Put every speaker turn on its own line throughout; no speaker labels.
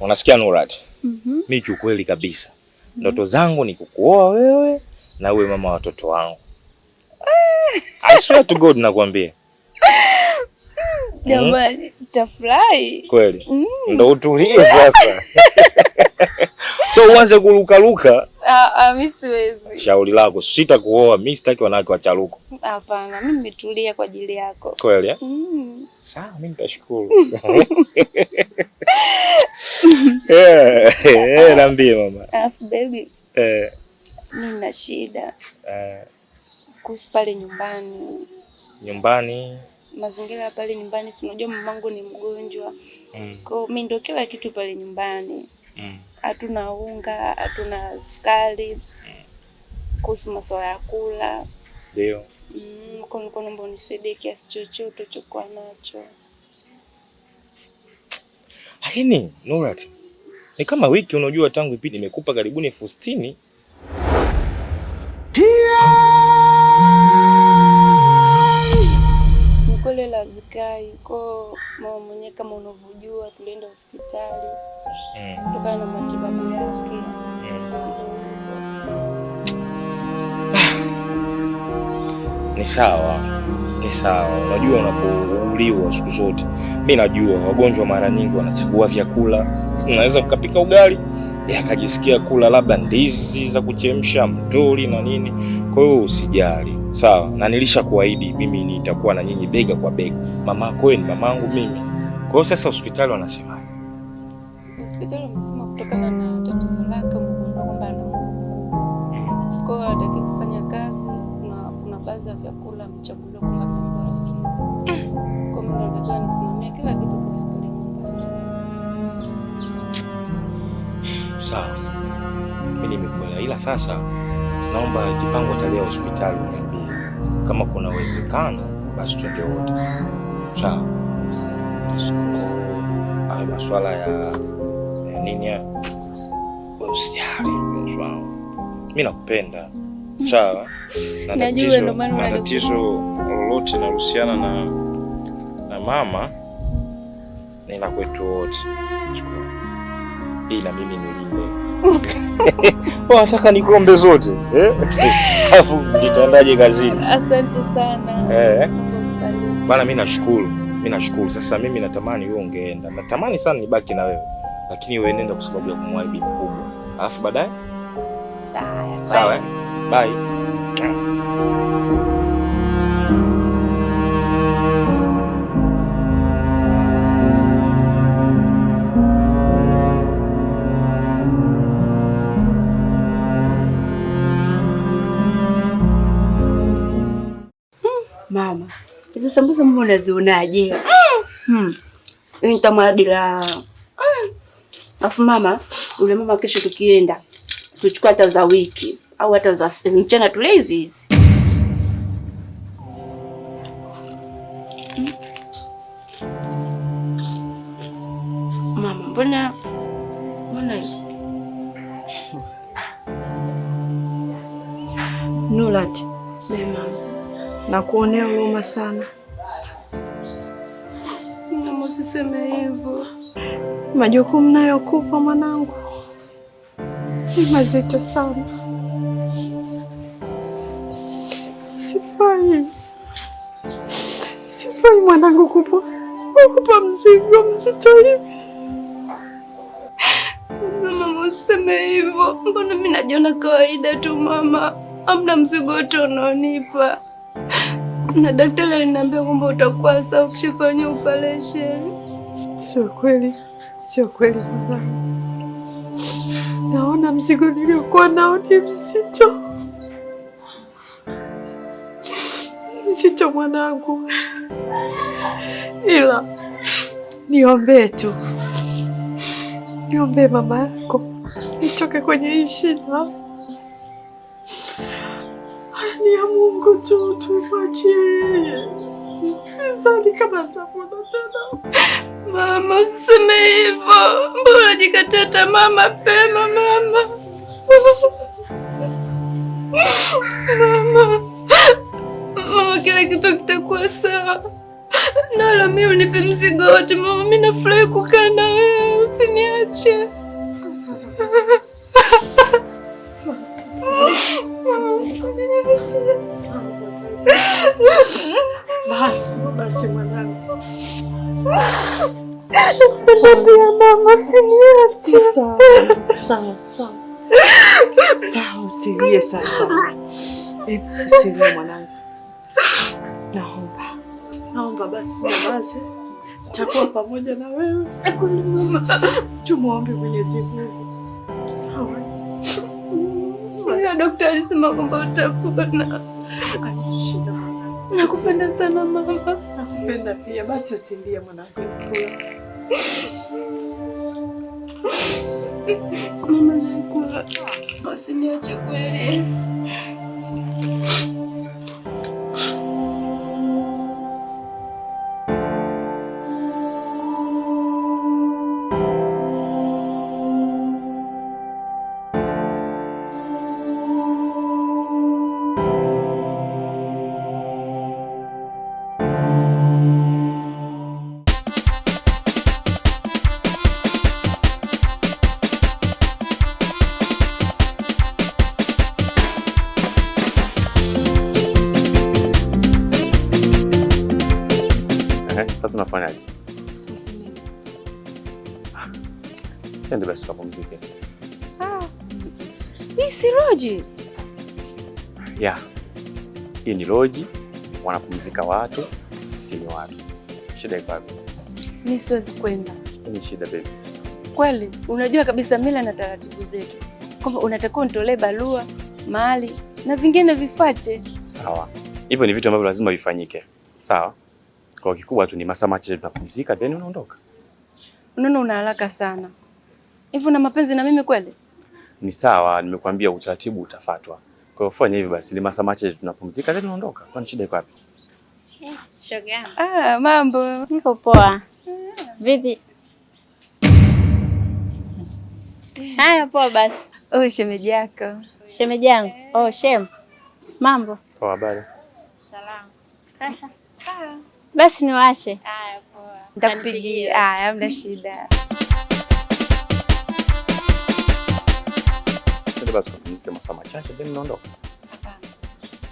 Unasikia Nurat? Mimi kiukweli kabisa. Ndoto zangu ni kukuoa wewe na uwe mama watoto wangu. I swear to God nakwambia.
Jamani, tafurahi.
Kweli? Ndio utulie sasa. So uanze kurukaruka.
Mimi siwezi.
Shauri lako, sitakuoa, mimi sitaki wanawake wacharuko.
Hapana, mimi nimetulia kwa ajili yako.
Kweli eh? Sawa, mimi nitashukuru. Niambie mama.
Baby. Mimi nina shida. Kuhusu pale nyumbani.
Nyumbani?
Mazingira pale nyumbani, si unajua mamangu ni mgonjwa. Kwa hiyo mimi ndio kila kitu pale nyumbani. Hatuna unga, hatuna sukari. Kuhusu masuala ya kula.
Ndio.
Kwa naomba unisaidie kiasi chochote chokuwa nacho.
Lakini Nurat, ni kama wiki unajua tangu ipite nimekupa karibuni 60,000.
Nikole la zikai kwa mama mwenyewe kama unavyojua tulienda hospitali. Kutokana na matibabu yake.
Ni sawa. Ni sawa. Unajua unapouliwa siku zote. Mimi najua wagonjwa mara nyingi wanachagua vyakula. Unaweza mkapika ugali, akajisikia kula labda ndizi za kuchemsha, mtori na nini. Kwa hiyo usijali. Sawa? Na nilishakuahidi mimi nitakuwa na nyinyi bega kwa bega. Mamako ni mamangu mimi. Kwa hiyo sasa hospitali wanasemaje?
Hospitali wamesema kutokana na tatizo lake mgonjwa kwamba ana Mungu. Kwa hiyo hataki kufanya kazi na kuna baadhi ya vyakula amechaguliwa kwamba ni basi. Kwa hiyo nataka nisimamie kila kitu kwa hospitali nyumbani.
Sawa. Mimi nimekuelewa, ila sasa naomba kipango tarehe ya hospitali uniambie. Kama kuna uwezekano basi twende wote. Sawa. Hayo masuala ya nini ya usijali mwanangu. Mimi nakupenda. Sawa. Na tatizo lolote linalohusiana na mama ni la kwetu wote. Ila mimi nilinde. Nataka nikombe zote. Alafu nitaendaje kazini?
Asante sana.
Bana mimi nashukuru. Mimi nashukuru. Sasa mimi natamani wewe ungeenda. Natamani sana nibaki na wewe. Lakini wewe nenda kwa sababu ya kumwahi bibi mkubwa. Alafu baadaye? Sawa. Bye.
Mama, hizo sambusa mbona unazionaje? Nitamwadila. Afu mama, ule mama kesho tukienda, tuchukua hata za wiki au hata za mchana tule hizi. Mama, mbona hivi?
Nurat,
Mama,
nakuonea huruma sana.
mama usiseme hivyo.
Majukumu nayokupa mwanangu ni mazito sana. Sifai mwanangu kukupa mzigo mzito hivi.
Mama usiseme hivyo. Mbona mimi najiona kawaida tu mama. Hamna mzigo wote unaonipa. Na daktari aliniambia kwamba utakuwa sawa ukishafanya operation.
Sio kweli mwanangu. Naona mzigo niliokuwa nao ni mzito. Mzito mwanangu. Ila niombee tu. Niombee mama yako nitoke kwenye hii shida. Ni ya Mungu tu, tumwachie yeye. Sidhani kama atapona tena.
Mama usiseme hivyo. Mbona unajikatia tamaa mapema mama? Mama, kila kitu kitakuwa sawa. Nala mimi unipe mzigo wote mama, mimi nafurahi kukaa na wewe, usiniache. usiniache.
Basi mwanangu.
Nakwambia mama, usiniache.
Sawa, usilie sasa. Usilie mwanangu. Naomba basi nyamaze. Nitakuwa pamoja na wewe. Tumuombe Mwenyezi Mungu. Sawa.
Ila daktari alisema kwamba utapona.
Ameshinda mwanangu.
Nakupenda sana mama.
Nakupenda pia. Basi usilie mwanangu.
Mama nakula. Usiniache kweli.
Sasa tunafanyaje? Twende basi tukapumzike.
Hii si loji.
Hii ni loji, wanapumzika watu, sisi ni watu. Shida iko wapi?
Mimi siwezi kwenda.
Ni shida baby.
Kweli, unajua kabisa mila na taratibu zetu. Kwamba unatakiwa nitolee barua, mahali na vingine vifuate.
Sawa. Hivyo ni vitu ambavyo lazima vifanyike. Sawa? Kwa kikubwa tu ni masaa machache tunapumzika then unaondoka.
Unaona una haraka sana. Hivyo na mapenzi na mimi kweli?
Ni sawa, nimekuambia utaratibu utafuatwa. Kwa hiyo fanya hivi basi, ni masaa machache tunapumzika then unaondoka. Kwani shida iko wapi?
Shoga. Mambo.
Niko poa. Vipi? Haya poa basi.
Shemeji yako.
Shemeji yangu. Shem. Mambo.
Kwa habari.
Salama. Sasa.
Sawa.
Basi niwaache.
Haya poa. Nitakupigia. Hamna shida.
Twende basi tukapumzike masaa machache then unaondoka.
Hapana.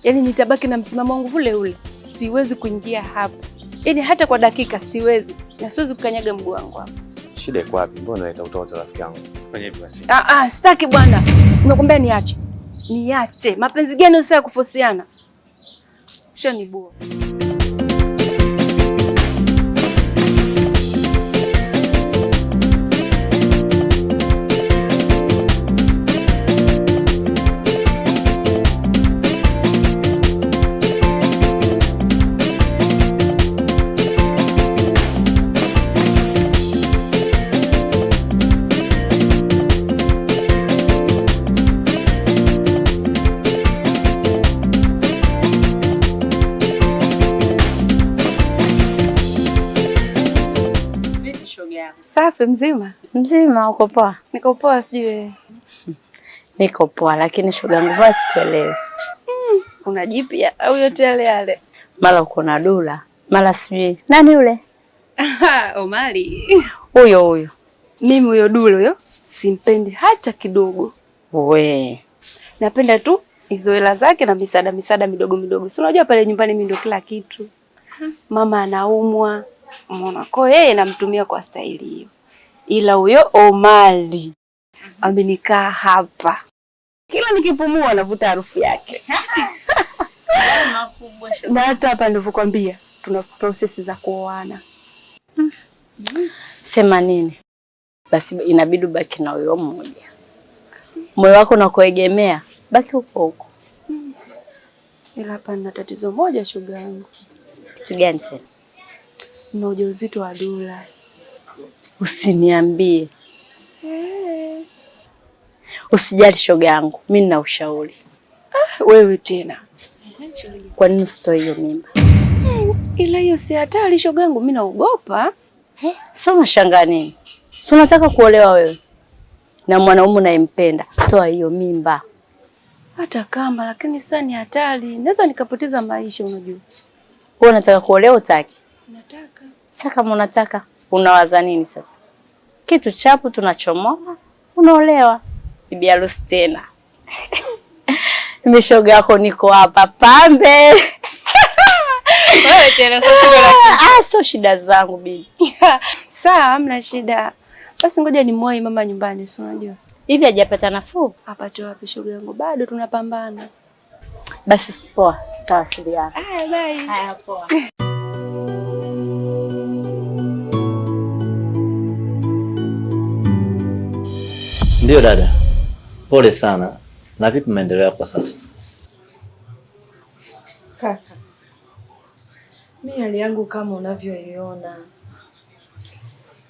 Yaani nitabaki na msimamo wangu ule ule. Siwezi kuingia hapo. Yaani hata kwa dakika siwezi. Na siwezi kukanyaga mguu wangu hapo.
Shida iko wapi? Mbona unaleta utoto rafiki yangu? Fanya hivi basi.
Sitaki bwana. Nimekuambia niache. Niache. Mapenzi gani usio kufosiana? Ushanibua. Safi mzima?
Mzima, uko poa?
Niko poa, sijui wewe.
Niko poa, lakini shoga yangu basi sikuelewi.
Kuna jipya au yote yale yale?
Mara uko na dola, mara sijui. Nani yule?
Omari.
Huyo.
Mimi huyo Dula huyo simpendi hata kidogo.
We.
Napenda tu hizo hela zake na misaada midogo midogo. Si unajua pale nyumbani mimi ndio kila kitu. Mama anaumwa. Umeona? Kwa yeye namtumia kwa staili hiyo. Ila huyo Omari amenikaa hapa. Kila nikipumua navuta harufu yake. Na hata hapa nilivyokuambia tuna process za kuoana.
Sema nini? Basi inabidi baki na huyo mmoja. Moyo wako unakoegemea, baki huko huko.
Ila hapa nina tatizo moja shoga yangu.
Kitu gani tena?
Na ujauzito wa Dula.
Usiniambie. Usijali shoga yangu, mimi nina ushauri.
Wewe tena.
Kwa nini usitoe hiyo mimba?
Ila hiyo si hatari shoga yangu, mimi naogopa.
Sio unashangaa nini? Si unataka kuolewa wewe na mwanaume unayempenda. Toa hiyo mimba.
Hata kama lakini sasa ni hatari. Naweza nikapoteza maisha unajua.
Wewe unataka kuolewa utaki?
Nataka.
Sasa kama unataka, unawaza nini sasa? kitu chapu tunachomoa, unaolewa. Bibi harusi tena. Mishoga yako niko hapa pambe.
Wewe tena sio shida laki.
Sio shida zangu bibi.
Sawa, hamna shida. Basi ngoja nimwoi mama nyumbani, si unajua.
Hivi hajapata nafuu?
Apate wapi shoga yangu? Bado tunapambana.
Basi poa, tutawasiliana.
Haya, bye.
Haya, poa.
Ndio dada. Pole sana. Na vipi maendeleo kwa sasa?
Kaka, mimi hali yangu kama unavyoiona,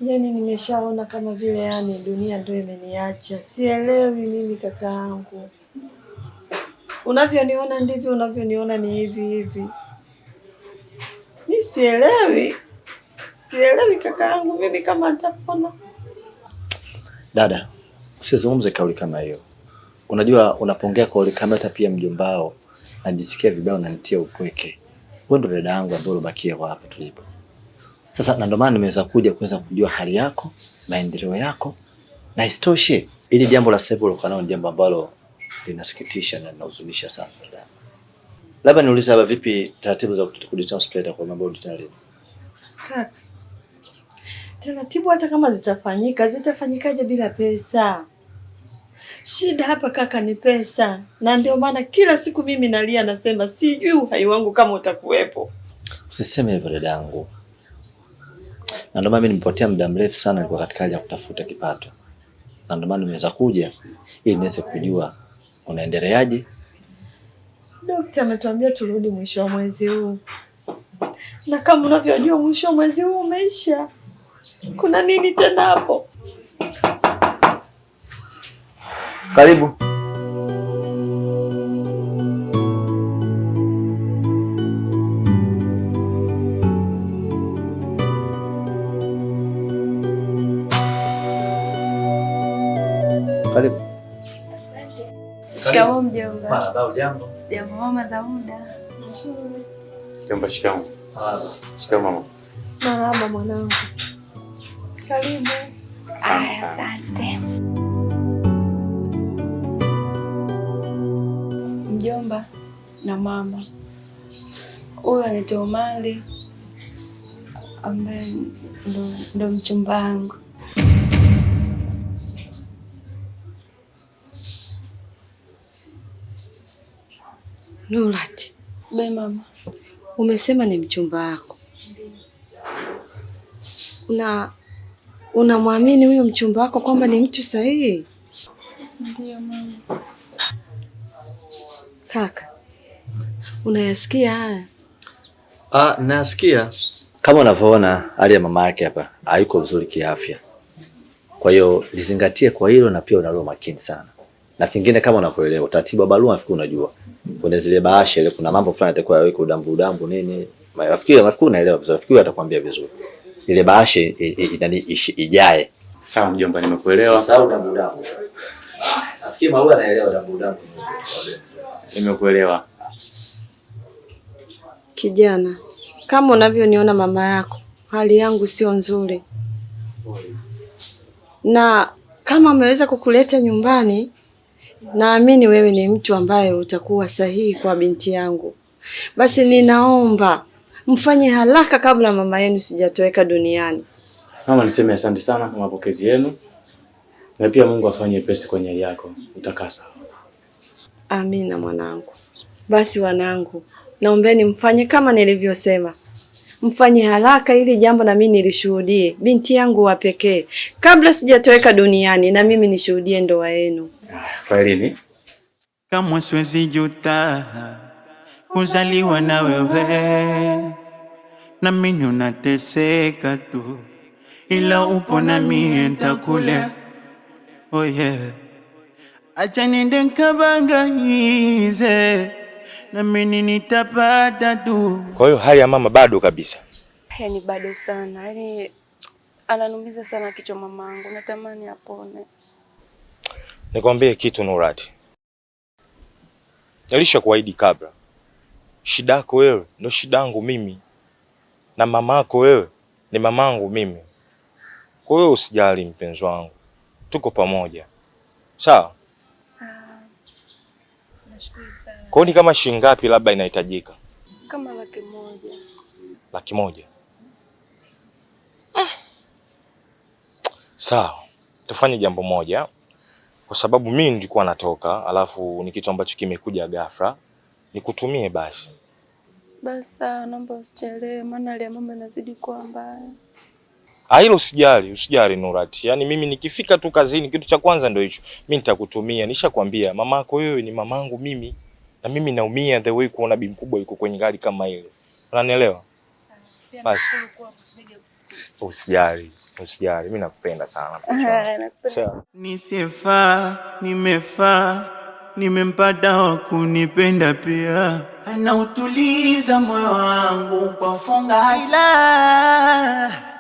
yaani nimeshaona kama vile yani dunia ndio imeniacha. Sielewi mimi kaka yangu. Unavyoniona ndivyo unavyoniona ni hivi hivi. Mimi sielewi. Sielewi kaka yangu mimi kama nitapona.
Dada, usizungumze kauli kama hiyo. Unajua unapongea kauli kama hata pia mjombao najisikia vibaya, unanitia upweke. Wewe ndo dada yangu ambaye ubakia kwa hapa tulipo. Sasa na ndio maana nimeweza kuweza kujua hali yako, maendeleo yako, na isitoshe ili jambo la sasa uko nalo ni jambo ambalo linasikitisha na linahuzunisha sana dada. Labda niulize hapa, vipi taratibu za kudita hospitali kwa mambo hospitali?
Kaka, taratibu hata kama zitafanyikaje bila pesa? Shida hapa kaka ni pesa. Na ndio maana kila siku mimi nalia nasema sijui uhai wangu kama utakuwepo.
Usiseme hivyo dada yangu. Na ndio maana mimi nimepotea muda mrefu sana nilikuwa katika hali ya kutafuta kipato. Na ndio maana nimeweza kuja ili niweze kujua unaendeleaje.
Daktari ametuambia turudi mwisho wa mwezi huu. Na kama unavyojua mwisho wa mwezi huu umeisha. Kuna nini tena hapo?
Karibu. Karibu.
Asante. Shikamoo mjomba.
Marahaba, ujambo?
Sijambo mama za muda.
Mjomba, shikamoo. Shikamoo mama.
Marahaba mwanangu. Karibu.
Asante. Mjomba na mama, huyu anaitwa Omari ambaye ndo mchumba wangu.
Nurati.
Be mama.
Umesema ni mchumba wako. Unamwamini huyo mchumba wako kwamba ni mtu sahihi?
Ndio mama.
Kaka, unayasikia haya?
Nasikia. Kama unavyoona hali ya mama yake hapa haiko vizuri kiafya. Kwa hiyo lizingatie kwa hilo na pia unalo makini sana. Na kingine kama unavyoelewa utaratibu wa barua nafikiri unajua. Kuna zile bahasha ile kuna mambo fulani atakuwa yaweke udambu nini. Nafikiri unaelewa vizuri. Nafikiri atakwambia vizuri. Ile bahasha ijae.
Sawa mjomba, nimekuelewa.
Sawa udambu. Nafikiri Maua anaelewa udambu.
Nimekuelewa.
Kijana, kama unavyoniona mama yako, hali yangu sio nzuri. Na kama ameweza kukuleta nyumbani, naamini wewe ni mtu ambaye utakuwa sahihi kwa binti yangu. Basi ninaomba mfanye haraka kabla mama yenu sijatoweka duniani.
Mama, niseme asante sana kwa mapokezi yenu. Na pia Mungu afanye pesi kwenye hali yako. Utakaa sawa.
Amina mwanangu. Basi wanangu, naombeni mfanye kama nilivyosema. Mfanye haraka ili jambo na mimi nilishuhudie. Binti yangu wa pekee. Kabla sijatoweka duniani na mimi nishuhudie ndoa yenu.
Kwa lini?
Kama siwezi juta kuzaliwa na wewe. Na mimi unateseka tu. Ila upo na mimi nitakule. Oh yeah. Acha niende nikabangaize. Na mimi nitapata tu.
Kwa hiyo hali ya mama bado kabisa.
Yaani bado sana. Yaani ananumiza sana kichwa mamangu. Natamani apone.
Nikwambie kitu Nurati. Nilishakuahidi kabla. Shida yako wewe ndio shida yangu mimi. Na mamako wewe ni mamangu mimi. Kwa hiyo usijali mpenzi wangu, tuko pamoja, sawa?
Sawa. Nashukuru sana.
Kwa hiyo ni kama shilingi ngapi labda inahitajika?
Kama 100,000.
100,000? Sawa, tufanye jambo moja, kwa sababu mimi nilikuwa natoka, alafu ni kitu ambacho kimekuja ghafla, nikutumie basi.
Basi naomba usichelewe, maana hali ya mama inazidi kuwa mbaya.
Hilo usijali Nurati. Yaani mimi nikifika tu kazini kitu cha kwanza ndio hicho. Mimi nitakutumia. Nishakwambia mamako wewe ni mamangu mimi. Na mimi naumia the way kuona bibi mkubwa yuko kwenye gari kama ile. Unanielewa? Basi. Usijali. Mimi nakupenda sana.
Sawa.
Nisifaa, nimefaa, nimempata wa kunipenda pia. Anautuliza moyo wangu kwa funga ila